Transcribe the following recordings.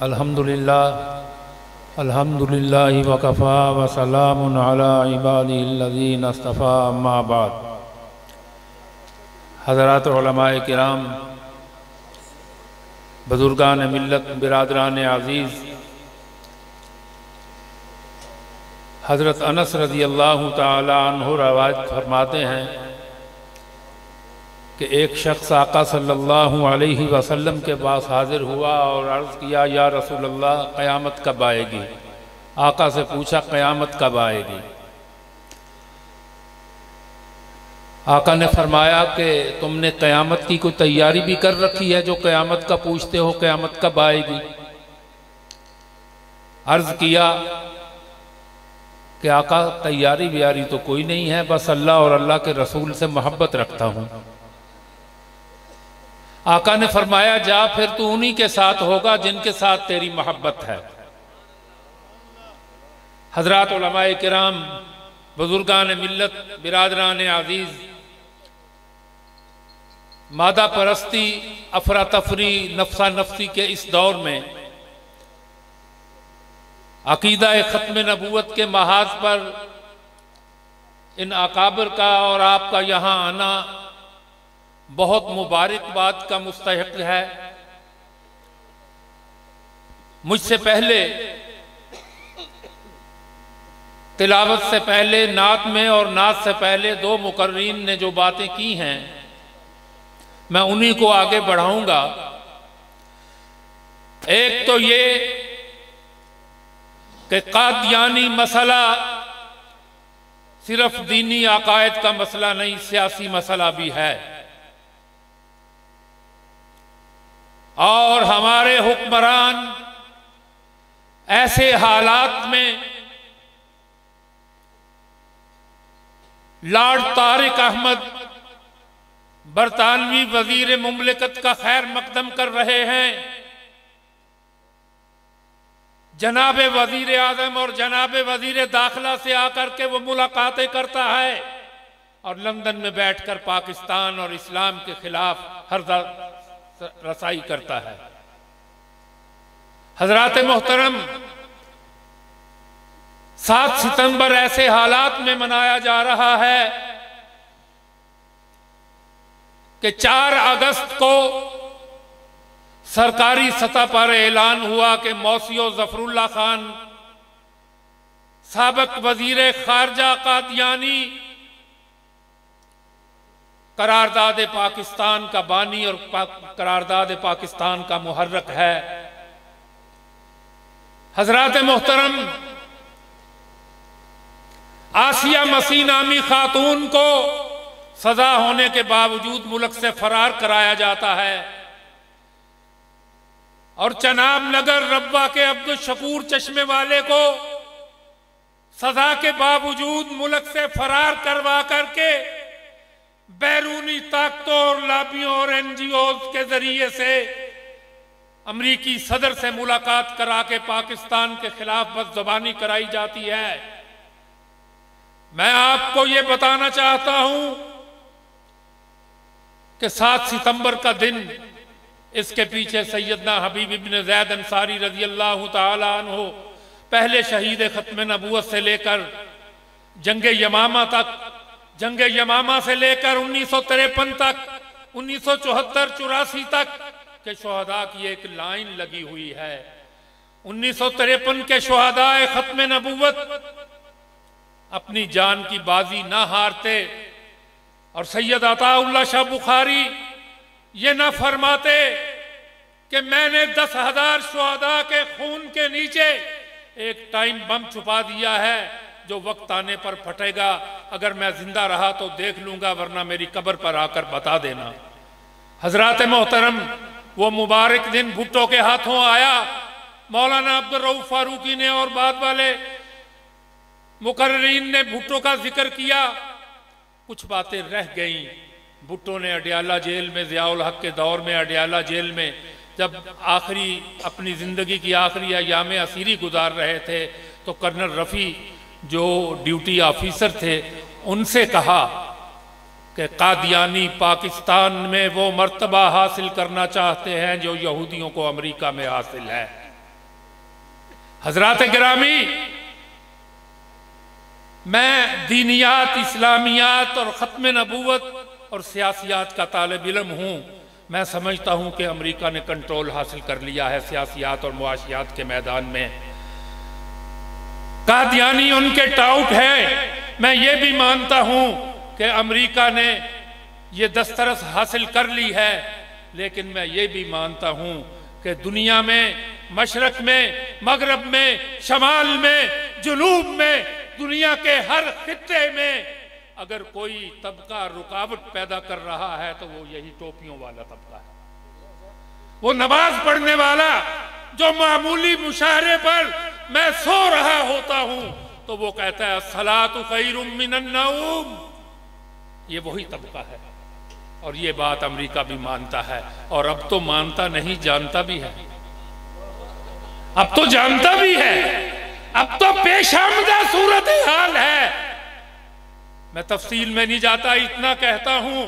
अल्हम्दुलिल्लाह वकफ़ा वसलामुन अला इबादिहिल्लज़ीना इस्तफ़ा अम्मा बाद। हज़रात उलमाए किराम, बुज़ुर्गान मिल्लत, बिरादरान अज़ीज़, हज़रत अनस रज़ियल्लाहु ताला अन्हु रवायत फरमाते हैं कि एक शख्स आका सल्लल्लाहु अलैहि वसल्लम के पास हाजिर हुआ और अर्ज़ किया, या रसूल अल्लाह, क़यामत कब आएगी? आका से पूछा, क़यामत कब आएगी? आका ने फरमाया कि तुमने क़यामत की कोई तैयारी भी कर रखी है जो क़यामत का पूछते हो, क़यामत कब आएगी? अर्ज़ किया कि आका, तैयारी व्यारी तो कोई नहीं है, बस अल्लाह और अल्लाह के रसूल से मोहब्बत रखता हूँ। आका ने फरमाया, जा फिर तू उन्हीं के साथ होगा जिनके साथ तेरी मोहब्बत है। हजरात उलमाए किराम, बुजुर्गान मिल्लत, बिरादरान अजीज, मादा परस्ती, अफरा तफरी, नफ्सा नफ्सी के इस दौर में अकीदा ख़त्म नबूवत के महाज पर इन अकाबिर का और आपका यहाँ आना बहुत मुबारकबाद का मुस्तहिक है। मुझसे पहले, तिलावत से पहले, नात में और नात से पहले दो मुकर्रीन ने जो बातें की हैं, मैं उन्हीं को आगे बढ़ाऊंगा। एक तो ये कि कादियानी मसला सिर्फ दीनी अकायद का मसला नहीं, सियासी मसला भी है और हमारे हुक्मरान ऐसे हालात में लॉर्ड तारिक अहमद बरतानवी वजीर मुमलिकत का खैर मकदम कर रहे हैं। जनाबे वजीर आजम और जनाबे वजीर दाखिला से आकर के वो मुलाकातें करता है और लंदन में बैठकर पाकिस्तान और इस्लाम के खिलाफ हर रसाई करता है। हजरात मोहतरम, 7 सितंबर ऐसे हालात में मनाया जा रहा है कि 4 अगस्त को सरकारी सतह पर ऐलान हुआ कि मौसियो जफरुल्लाह खान, साबिक वजीर खारजा कादियानी, करारदाद पाकिस्तान का बानी और करारदाद पाकिस्तान का मुहर्रक है। हजरात मोहतरम, आसिया मसीह नामी खातून को सजा होने के बावजूद मुल्क से फरार कराया जाता है और चनाब नगर रब्बा के अब्दुल शकूर चश्मे वाले को सजा के बावजूद मुल्क से फरार करवा करके बैरूनी ताकतों और लाबियों और एनजीओ के जरिए से अमरीकी सदर से मुलाकात करा के पाकिस्तान के खिलाफ बदजुबानी कराई जाती है। मैं आपको ये बताना चाहता हूं कि 7 सितंबर का दिन, इसके पीछे सैयदना हबीब इब्न ज़ैद अंसारी रज़ियल्लाहु ताला अन्हु, पहले शहीद ख़त्म नबूवत से लेकर जंगे यमामा तक, जंगे यमामा से लेकर 1953 तक, 1974-84 तक के शोहदा की एक लाइन लगी हुई है। 1953 के शोहदाए ख़त्म नबूवत अपनी जान की बाजी ना हारते और सैयद अताउल्लाह शाह बुखारी ये ना फरमाते कि मैंने 10,000 शोहदा के खून के नीचे एक टाइम बम छुपा दिया है जो वक्त आने पर फटेगा, अगर मैं जिंदा रहा तो देख लूंगा, वरना मेरी कब्र पर आकर बता देना। हजरात मोहतरम, वो मुबारक दिन भुट्टो के हाथों आया। मौलाना अब्दुल रऊफ फारूकी ने और बाद वाले मुकर्रीन ने भुट्टो का जिक्र किया, कुछ बातें रह गईं। भुट्टो ने अडियाला जेल में, ज़ियाउल हक के दौर में अडियाला जेल में जब आखिरी अपनी जिंदगी की आखिरी अयाम असीरी गुजार रहे थे तो कर्नल रफ़ी जो ड्यूटी ऑफिसर थे उनसे कहा कि कादियानी पाकिस्तान में वो मर्तबा हासिल करना चाहते हैं जो यहूदियों को अमेरिका में हासिल है। हजरात गिरामी, मैं दीनियात, इस्लामियात और ख़त्म नबूवत और सियासियात का तालिब इल्म हूँ। मैं समझता हूँ कि अमेरिका ने कंट्रोल हासिल कर लिया है सियासियात और मुआशियात के मैदान में। कादियानी उनके टाउट है। मैं ये भी मानता हूँ कि अमेरिका ने ये दस्तरस हासिल कर ली है, लेकिन मैं ये भी मानता हूँ कि दुनिया में, मशरक में, मगरब में, शमाल में, जुनूब में, दुनिया के हर खित्ते में अगर कोई तबका रुकावट पैदा कर रहा है तो वो यही टोपियों वाला तबका है। वो नमाज पढ़ने वाला जो मामूली मुशाहरे पर मैं सो रहा होता हूं तो वो कहता है सलातु खैरुम मिनन नौम। ये वही तबका है और ये बात अमेरिका भी मानता है। और अब तो मानता नहीं, जानता भी है। अब तो जानता भी है। अब तो पेशामदा सूरत हाल है। मैं तफसील में नहीं जाता, इतना कहता हूं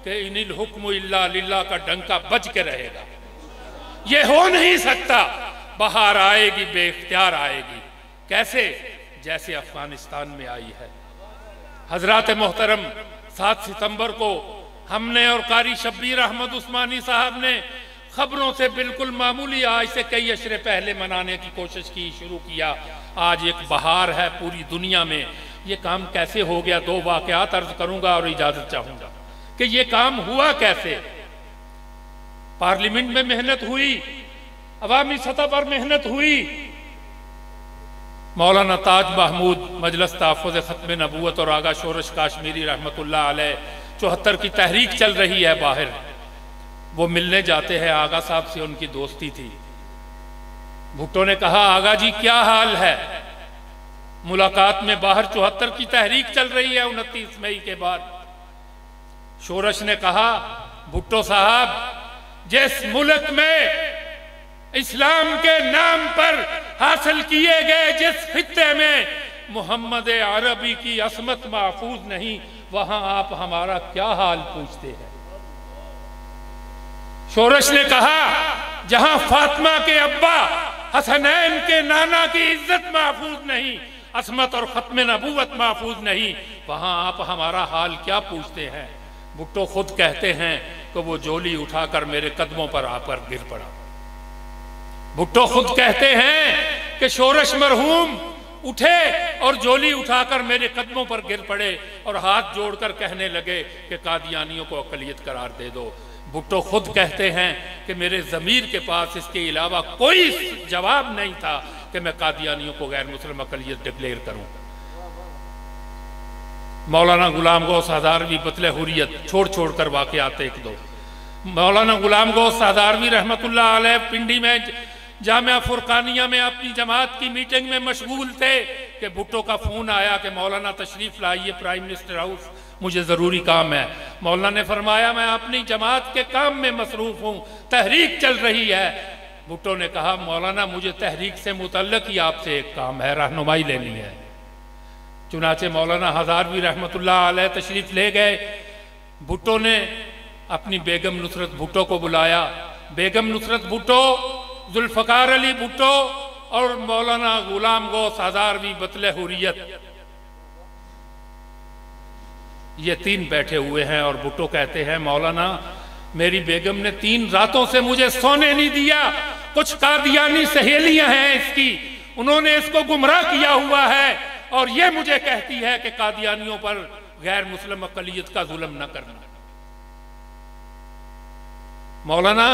कि इनिल हुक्म इल्ला लिल्लाह का डंका बज के रहेगा। ये हो नहीं सकता। बहार आएगी, बेख्तियार आएगी। कैसे? जैसे अफगानिस्तान में आई है। हजरात मोहतरम, 7 सितंबर को हमने और कारी शब्बीर अहमद उस्मानी साहब ने खबरों से बिल्कुल मामूली, आज से कई अशरे पहले मनाने की कोशिश की, शुरू किया। आज एक बहार है पूरी दुनिया में। ये काम कैसे हो गया? 2 वाकयात अर्ज करूंगा और इजाजत चाहूंगा कि ये काम हुआ कैसे। पार्लियामेंट में मेहनत हुई, अवामी सतह पर मेहनत हुई। मौलाना ताज महमूद मजलिस तहफ़्फ़ुज़ ख़त्म नबूवत और आगा शोरश काश्मीरी रहमतुल्लाह अलैह 74 की तहरीक चल रही है बाहर। वो मिलने जाते हैं आगा साहब से, उनकी दोस्ती थी। भुट्टो ने कहा आगा जी क्या हाल है? मुलाकात में बाहर 74 की तहरीक चल रही है 29 मई के बाद। शोरश ने कहा भुट्टो साहब, जिस मुल्क में इस्लाम के नाम पर हासिल किए गए जिस खित्ते में मोहम्मद अरबी की असमत महफूज नहीं, वहां आप हमारा क्या हाल पूछते हैं? शोरश ने कहा जहां फातिमा के अब्बा हसनैन के नाना की इज्जत महफूज नहीं, असमत और खत्म नबूवत महफूज नहीं, वहां आप हमारा हाल क्या पूछते हैं? भुट्टो खुद कहते हैं कि वो जोली उठाकर मेरे कदमों पर आकर गिर पड़ा। भुट्टो खुद कहते हैं कि शोरश मरहूम उठे और जोली उठाकर मेरे कदमों पर गिर पड़े और हाथ जोड़कर कहने लगे कि कादियानियों को अकलियत करार दे दो। भुट्टो खुद कहते हैं कि मेरे ज़मीर के पास इसके अलावा कोई जवाब नहीं था कि मैं कादियानियों को गैर मुस्लिम अकलियत डिक्लेयर करूं। मौलाना गुलाम गौस हज़ारवी बतले हुर्रियत छोड़ छोड़ कर वाक़यात 1-2। मौलाना गुलाम गौस हज़ारवी रहमतुल्लाह अलैह पिंडी में जामिया फुरकानिया में अपनी जमात की मीटिंग में मशगूल थे कि भुट्टो का फोन आया कि मौलाना तशरीफ लाइए प्राइम मिनिस्टर हाउस, मुझे ज़रूरी काम है। मौलाना ने फरमाया मैं अपनी जमात के काम में मसरूफ़ हूँ, तहरीक चल रही है। भुट्टो ने कहा मौलाना मुझे तहरीक से मुतल्लक ही आपसे एक काम है, रहनुमाई लेनी है। चुनाचे मौलाना हज़ारवी रहमतुल्लाह अलैह तशरीफ ले गए। भुट्टो ने अपनी बेगम नुसरत भुट्टो को बुलाया। बेगम नुसरत भुट्टो, जुल्फ़कार अली भुट्टो और मौलाना गुलाम गौस हज़ारवी बतले हुर्रियत, ये 3 बैठे हुए हैं। और भुट्टो कहते हैं मौलाना मेरी बेगम ने 3 रातों से मुझे सोने नहीं दिया। कुछ कादियानी सहेलियां हैं इसकी, उन्होंने इसको गुमराह किया हुआ है और ये मुझे कहती है कि कादियानियों पर गैर मुस्लिम अक़लियत का जुल्म न करना। मौलाना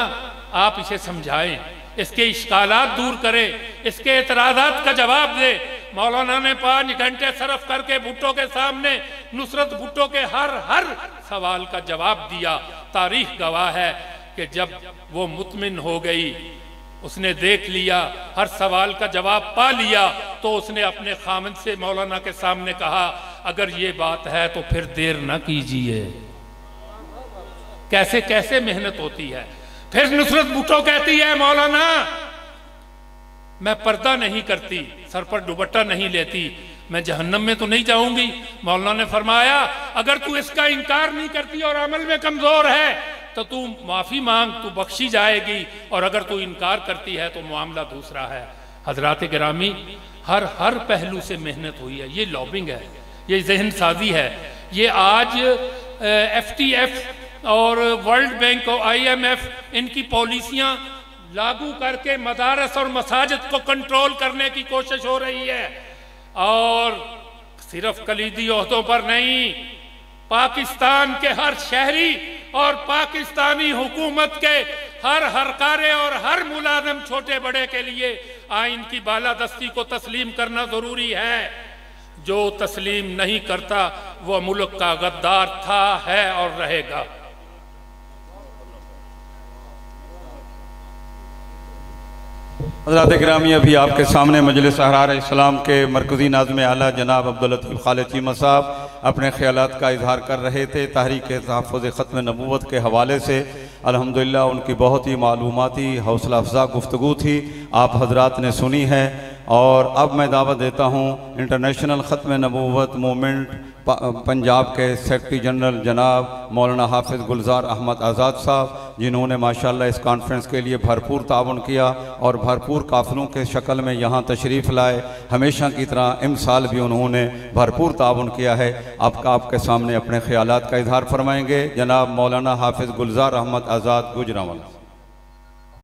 आप इसे समझाएं, इसके इश्कालात दूर करें, इसके एतराज़ात का जवाब दे। मौलाना ने 5 घंटे सरफ करके भुट्टो के सामने नुसरत भुट्टो के हर सवाल का जवाब दिया। तारीख गवाह है कि जब वो मुतमिन हो गई, उसने देख लिया, हर सवाल का जवाब पा लिया, तो उसने अपने खामिद से मौलाना के सामने कहा अगर ये बात है तो फिर देर न कीजिए। कैसे कैसे मेहनत होती है। फिर नुसरत भुट्टो कहती है मौलाना मैं पर्दा नहीं करती, सर पर दुपट्टा नहीं लेती, मैं जहन्नम में तो नहीं जाऊंगी। मौलाना ने फरमाया अगर तू इसका इनकार नहीं करती और अमल में कमजोर है तो तू माफी मांग, तू बख्शी जाएगी, और अगर तू इनकार करती है तो मामला दूसरा है। हजरात गिरामी, हर पहलू से मेहनत हुई है। ये लॉबिंग है, ये जहन साजी है। ये आज FTF और वर्ल्ड बैंक और IMF इनकी पॉलिसियां लागू करके मदारस और मसाजिद को कंट्रोल करने की कोशिश हो रही है। और सिर्फ कलीदी ओहदों पर नहीं, पाकिस्तान के हर शहरी और पाकिस्तानी हुकूमत के हर कारे और हर मुलाजिम छोटे बड़े के लिए आइन की बालादस्ती को तस्लीम करना जरूरी है। जो तस्लीम नहीं करता वह मुल्क का गद्दार था, है और रहेगा। हज़रात गिरामी, अभी आपके सामने मजलिस अहरार इस्लाम के मरकज़ी नाज़िम आला जनाब अब्दुल लतीफ़ खालिद चीमा साहब अपने ख़यालात का इजहार कर रहे थे तहरीक तहफ़्फ़ुज़ ख़त्म नबूवत के हवाले से। अल्हम्दुलिल्लाह उनकी बहुत ही मालूमाती हौसला अफ़ज़ा गुफ्तगू थी, आप हजरात ने सुनी है। और अब मैं दावत देता हूँ इंटरनेशनल ख़त्म नबूवत मूवमेंट पंजाब के सेक्रेटरी जनरल जनाब मौलाना हाफिज़ गुलजार अहमद आज़ाद साहब, जिन्होंने माशाल्लाह इस कॉन्फ्रेंस के लिए भरपूर ताउन किया और भरपूर काफ़िलों के शक्ल में यहाँ तशरीफ़ लाए। हमेशा की तरह इमसाल भी उन्होंने भरपूर ताउन किया है। आपके सामने अपने ख़यालात का इजहार फरमाएंगे जनाब मौलाना हाफिज़ गुलजार अहमद आज़ाद गुजरांवाला।